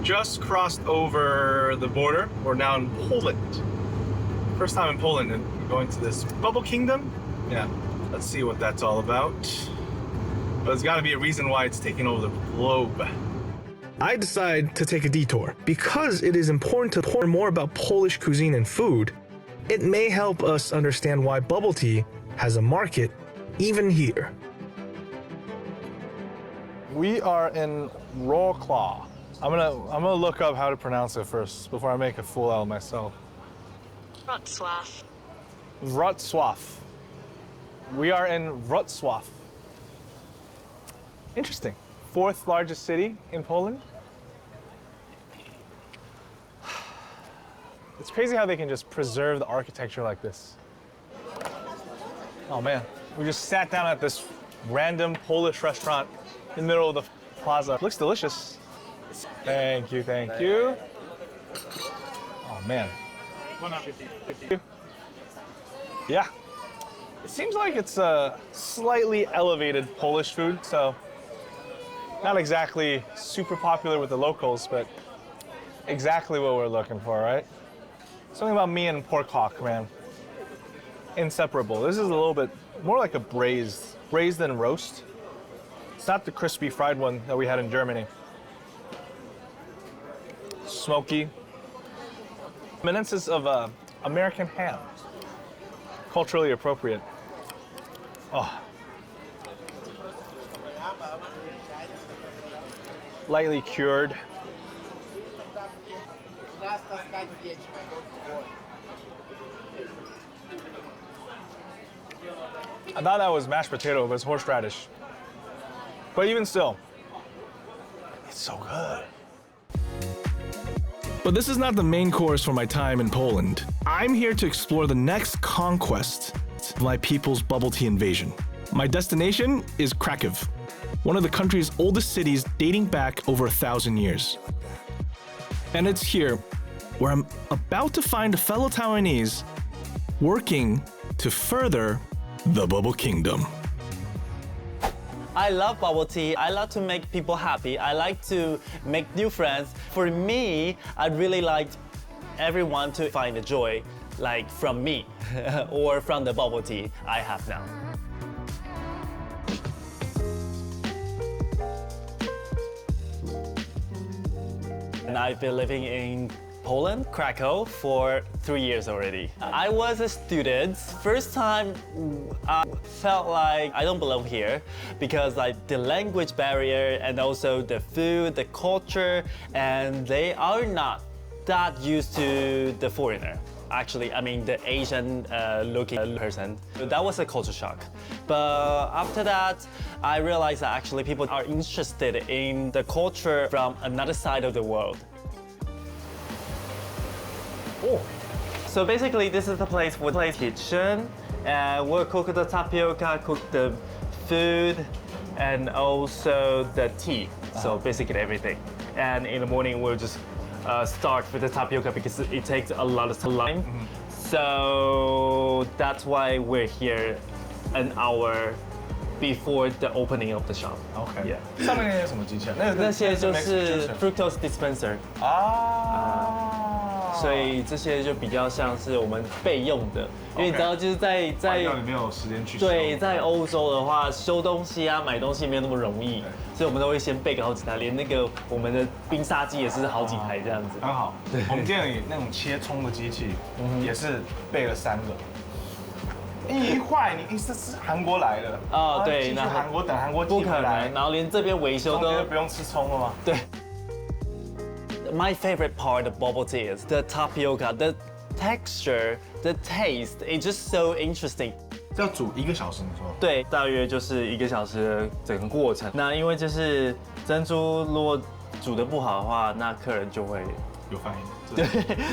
just crossed over the border. We're now in Poland. First time in Poland and going to this Bubble Kingdom. Yeah, let's see what that's all about. But there's got to be a reason why it's taking over the globe. I decide to take a detour because it is important to learn more about Polish cuisine and food. It may help us understand why bubble tea has a market even here. We are in Wrocław. I'm gonna look up how to pronounce it first before I make a fool out of myself. Wrocław. Wrocław. We are in Wrocław. Interesting. 4th largest city in Poland. It's crazy how they can just preserve the architecture like this. Oh man, we just sat down at this random Polish restaurant in the middle of the plaza. Looks delicious. Thank you, thank you. Oh man. Yeah. It seems like it's a slightly elevated Polish food, so not exactly super popular with the locals, but exactly what we're looking for, right? Something about me and pork hawk, man. Inseparable. This is a little bit more like a braised than roast. It's not the crispy fried one that we had in Germany. Smoky. Reminiscences of American ham. Culturally appropriate. Oh. Lightly cured. I thought that was mashed potato, but it's horseradish. But even still, it's so good. But this is not the main course for my time in Poland. I'm here to explore the next conquest of my people's bubble tea invasion. My destination is Krakow, one of the country's oldest cities dating back over 1,000 years. And it's here where I'm about to find a fellow Taiwanese working to further the Bubble Kingdom. I love bubble tea. I love to make people happy. I like to make new friends. For me, I'd really like everyone to find the joy, like from me or from the bubble tea I have now. And I've been living in Poland, Krakow, for 3 years already. I was a student. First time I felt like I don't belong here because like the language barrier and also the food, the culture, and they are not that used to the foreigner. Actually, I mean the Asian looking person. That was a culture shock. But after that, I realized that actually people are interested in the culture from another side of the world. Oh. So basically, this is the place with the kitchen, and we'll cook the tapioca, cook the food, and also the tea. So basically everything. And in the morning, we'll just start with the tapioca because it takes a lot of time. So that's why we're here an hour before the opening of the shop. OK. Yeah. 上面那些什么机器啊？那些就是 fructose dispenser 啊。所以这些就比较像是我们备用的，因为你知道就是在你没有时间去收。对，在欧洲的话，收东西啊、买东西没有那么容易，所以我们都会先备个好几台，连那个我们的冰沙机也是好几台这样子。很好，对，我们店里那种切葱的机器也是备了3个。一坏，你是韩国来的哦，对，那韩国等韩国不可能，然后连这边维修都不用吃葱了吗？对。My favorite part of bubble tea is the tapioca, the texture, the taste. It's just so interesting. 要煮1个小时，你说？对，大约就是1个小时的整个过程。那因为就是珍珠，如果煮得不好的话，那客人就会有反应。对，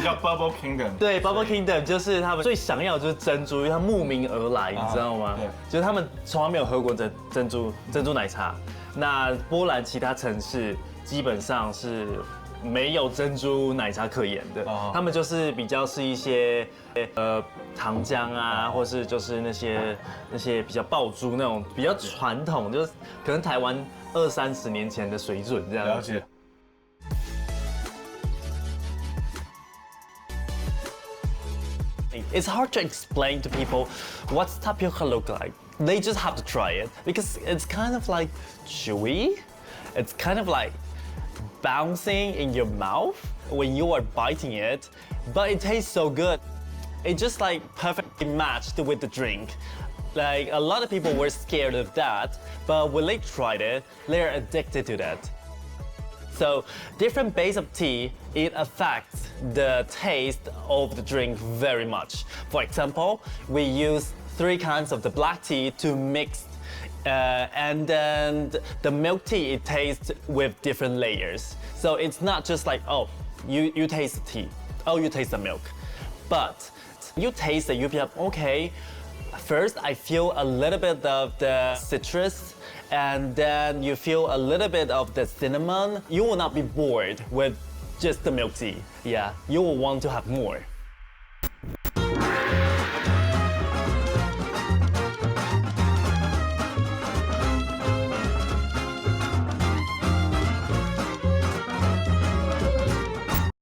叫 Bubble Kingdom。对 ，Bubble Kingdom 就是他们最想要的就是珍珠，因为它慕名而来，你知道吗？对，就是他们从来没有喝过珍珠奶茶。那波兰其他城市基本上是没有珍珠奶茶可言的，他们就是比较是一些糖浆啊，或是就是那些比较爆珠那种比较传统，就是可能台湾20-30年前的水准这样。了解。It's hard to explain to people what's tapioca look like. They just have to try it because it's kind of like chewy. It's kind of like bouncing in your mouth when you are biting it, but it tastes so good. It just like perfectly matched with the drink. Like a lot of people were scared of that, but when they tried it, they're addicted to that. So different base of tea, it affects the taste of the drink very much. For example, we use 3 kinds of the black tea to mix, and then the milk tea, it tastes with different layers. So it's not just like, oh, you taste the tea, oh, you taste the milk. But you taste it, you'll be like, okay, first I feel a little bit of the citrus, and then you feel a little bit of the cinnamon. You will not be bored with just the milk tea. Yeah, you will want to have more.